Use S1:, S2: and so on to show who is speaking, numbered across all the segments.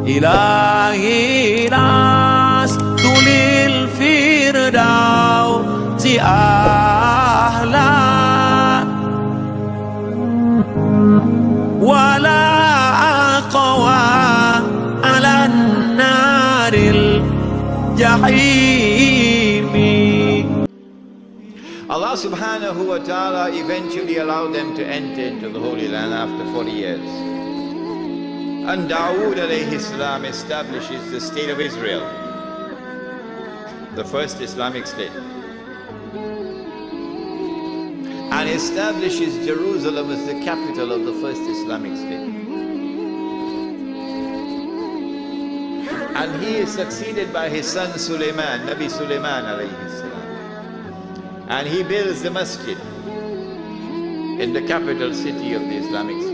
S1: إلهي لست للفردوس أهلا ولا أقوى على النار الجحيم.
S2: Allah subhanahu wa ta'ala eventually allowed them to enter into the Holy Land after 40 years. And Dawood alayhi salam establishes the state of Israel, the first Islamic state, and establishes Jerusalem as the capital of the first Islamic state. And he is succeeded by his son Sulaiman, Nabi Sulaiman alayhi salam. And he builds the masjid in the capital city of the Islamic State.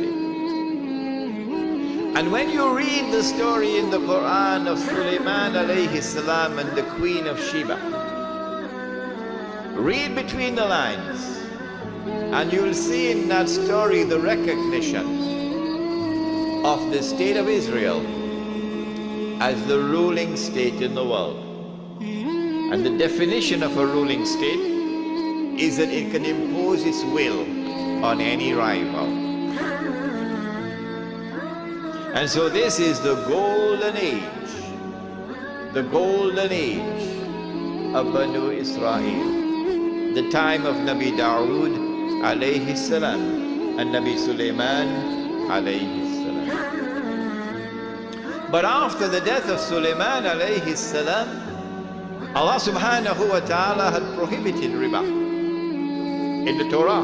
S2: And when you read the story in the Quran of Sulaiman alayhi salam and the Queen of Sheba, read between the lines and you will see in that story the recognition of the state of Israel as the ruling state in the world. And the definition of a ruling state is that it can impose its will on any rival. And so this is the golden age of Banu Israel, the time of Nabi Dawood alayhi salam and Nabi Sulaiman alayhi salam. But after the death of Sulaiman alayhi salam, Allah subhanahu wa ta'ala had prohibited riba in the Torah.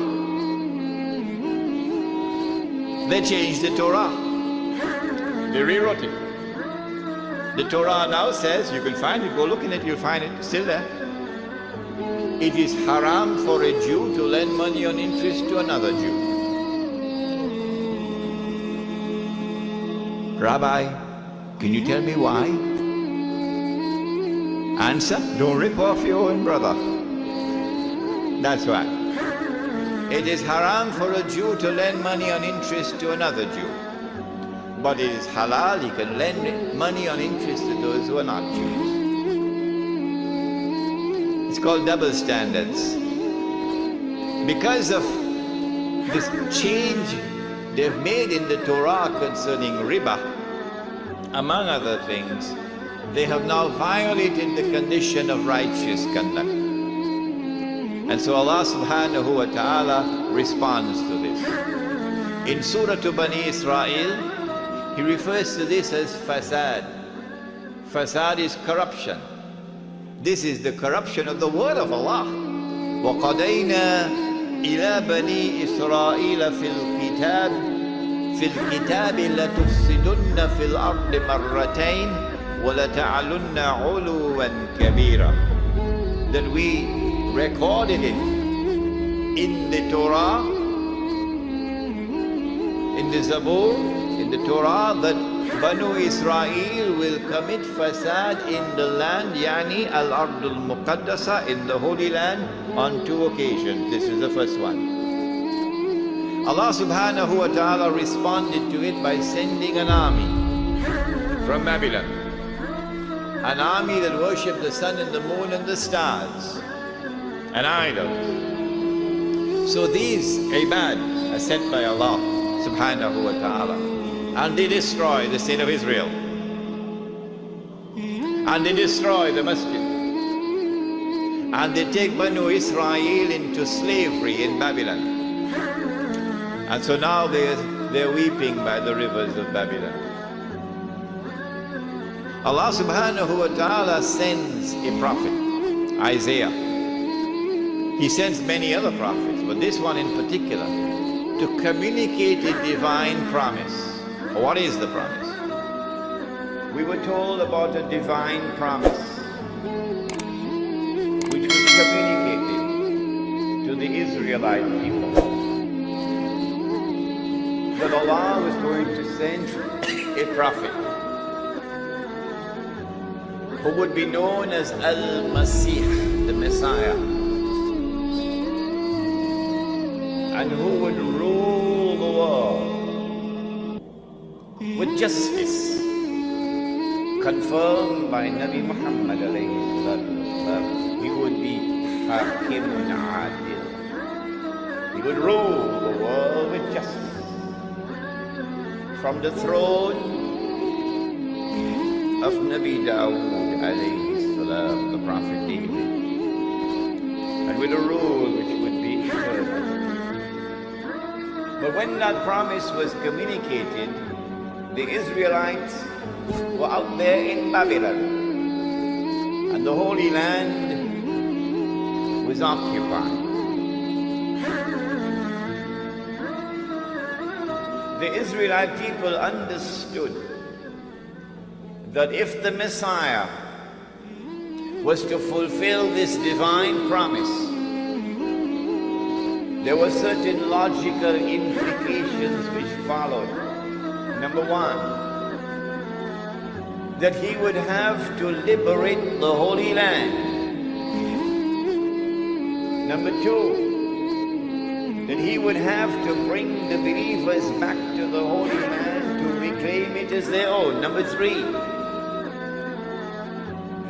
S2: They changed the Torah. They rewrote it. The Torah now says, you can find it, go look in it, you'll find it, still there. It is haram for a Jew to lend money on interest to another Jew. Rabbi, can you tell me why? Answer, don't rip off your own brother. That's why. It is haram for a Jew to lend money on interest to another Jew. But it is halal, he can lend money on interest to those who are not Jews. It's called double standards. Because of this change they've made in the Torah concerning riba, among other things, they have now violated the condition of righteous conduct. And so Allah subhanahu wa ta'ala responds to this. In Surah to Bani Israel, He refers to this as fasad. Fasad is corruption. This is the corruption of the word of Allah. وَقَضَيْنَا إِلَى بَنِي إِسْرَائِيلَ فِي الْكِتَابِ لَتُفْسِدُنَّ فِي الْأَرْضِ مَرَّتَيْنِ وَلَتَعْلُنَّ عُلُوًّا كَبِيرًا. That we recorded it in the Torah, in the Zabur, in the Torah, that Banu Israel will commit fasad in the land, yani al-Ardul Muqaddasa, in the Holy Land, on 2 occasions. This is the first one. Allah subhanahu wa ta'ala responded to it by sending an army from Babylon. An army that worshipped the sun and the moon and the stars, and idols. So these ibad are sent by Allah subhanahu wa ta'ala, and they destroy the state of Israel, and they destroy the masjid, and they take Banu Israel into slavery in Babylon. And so now they're weeping by the rivers of Babylon. Allah subhanahu wa ta'ala sends a prophet, Isaiah. He sends many other prophets, but this one in particular, to communicate a divine promise. What is the promise? We were told about a divine promise which was communicated to the Israelite people, that Allah was going to send a prophet who would be known as Al-Masih, the Messiah, and who would rule the world with justice confirmed by Nabi Muhammad alayhi salatu, he would be Hakimun Adil. He would rule the world with justice. From the throne of Nabi Dawood alayhi salam, the Prophet David, and with a rule which would be eternal. But when that promise was communicated, the Israelites were out there in Babylon, and the Holy Land was occupied. The Israelite people understood that if the Messiah was to fulfill this divine promise, there were certain logical implications which followed. Number one, that he would have to liberate the Holy Land. Number two, that he would have to bring the believers back to the Holy Land to reclaim it as their own. Number three,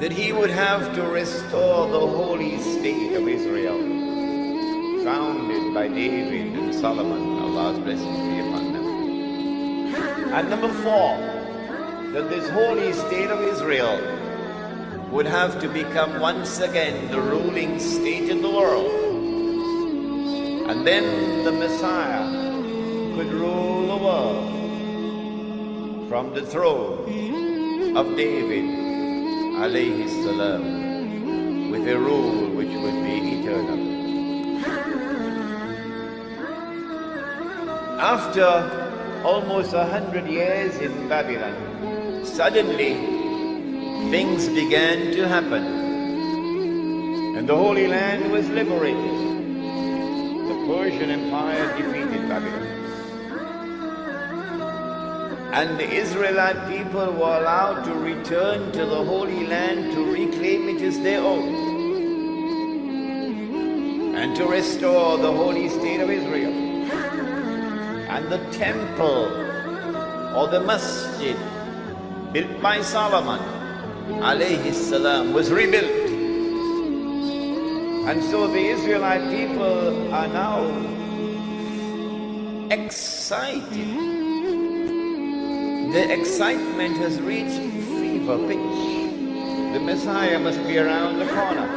S2: that he would have to restore the holy state of Israel, founded by David and Solomon, Allah's blessings be upon them. And number four, that this holy state of Israel would have to become once again the ruling state in the world. And then the Messiah could rule the world from the throne of David alayhi salam, with a rule which would be eternal. After almost 100 years in Babylon, suddenly things began to happen, and the Holy Land was liberated. The Persian Empire defeated Babylon, and the Israelite people were allowed to return to the Holy Land to reclaim it as their own and to restore the holy state of Israel. And the temple or the masjid built by Solomon alayhi salam was rebuilt. And so the Israelite people are now excited. The excitement has reached fever pitch. The Messiah must be around the corner.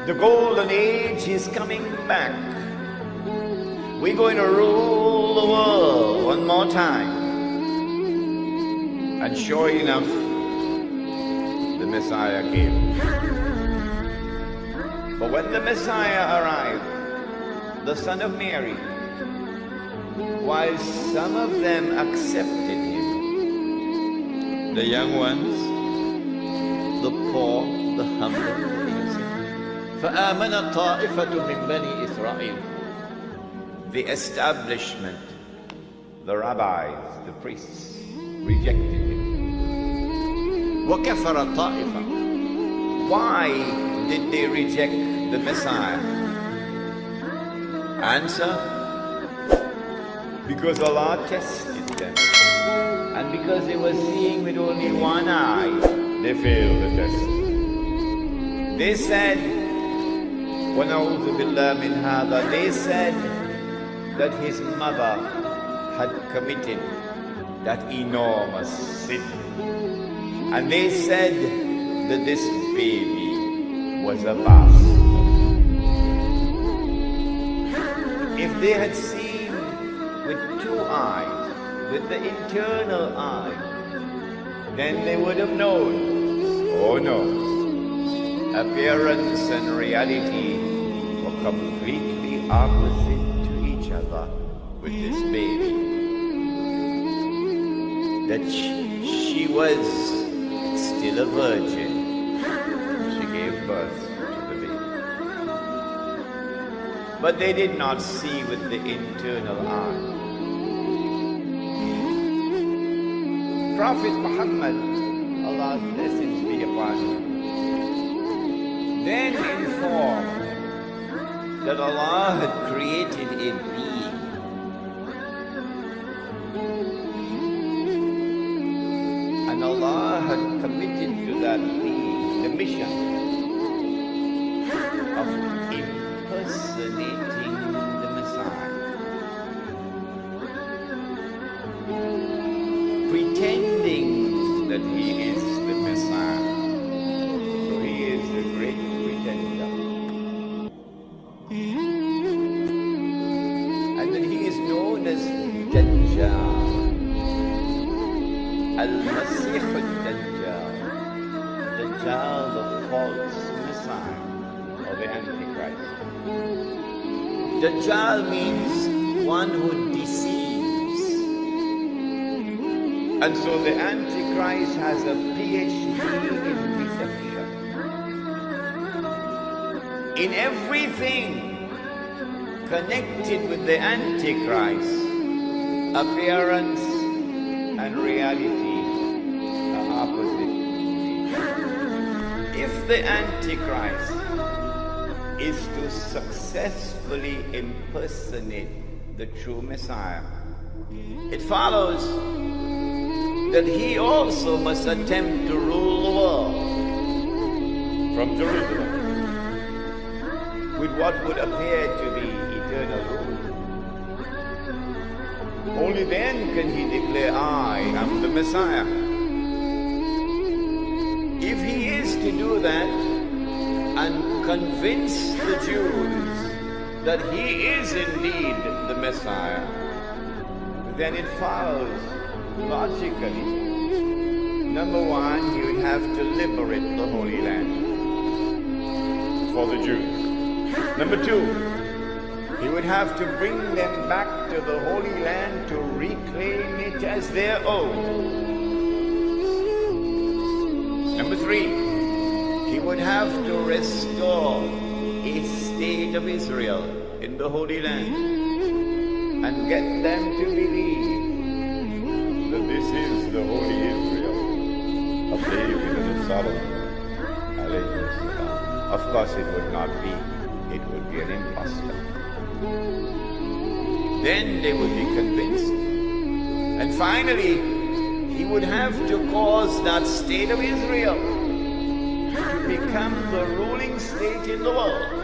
S2: The golden age is coming back. We're going to rule the world one more time. And sure enough, the Messiah came. But when the Messiah arrived, the son of Mary, while some of them accepted him, the young ones, the poor, the humble, the innocent, فآمن طائفة من بني إسرائيل, the establishment, the rabbis, the priests, rejected him. وكفر الطائفة. Why did they reject the Messiah? Answer: because Allah tested them, and because they were seeing with only one eye, they failed the test. They said, وَنَعُوذُ بِاللَّهِ مِنْ هَذَا, they said that his mother had committed that enormous sin. And they said that this baby was a bastard. If they had seen with two eyes, with the internal eye, then they would have known, oh no, appearance and reality were completely opposite to each other with this baby. That she was still a virgin. She gave birth to the baby. But they did not see with the internal eye. Prophet Muhammad, Allah's blessings be upon him, then informed that Allah had created a being Allah had committed to that the mission of impersonating the Messiah, pretending that he is the Messiah. So he is the great pretender. And then he is known as Dajjal, Al-Masih al-Dajjal, Dajjal, the false Messiah, or the Antichrist. Dajjal means one who deceives. And so the Antichrist has a PhD in deception. In everything connected with the Antichrist, appearance and reality are opposite. If the Antichrist is to successfully impersonate the true Messiah, it follows that he also must attempt to rule the world from Jerusalem with what would appear to be eternal rule. Only then can he declare, I am the Messiah. If he is to do that and convince the Jews that he is indeed the Messiah, then it follows logically, number one, he would have to liberate the Holy Land for the Jews. Number two, he would have to bring them back to the Holy Land to reclaim it as their own. Number three, he would have to restore a state of Israel in the Holy Land and get them to believe that this is the Holy Israel of David and of Solomon. Of course it would not be. It would be an impostor. Then they would be convinced. And finally, he would have to cause that state of Israel to become the ruling state in the world.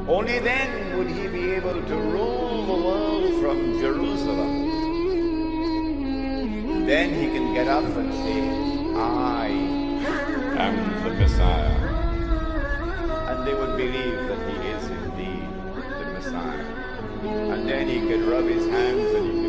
S2: Only then would he be able to rule the world from Jerusalem. Then he can get up and say, I am the Messiah. And they would believe that he is indeed the Messiah. And then he could rub his hands and he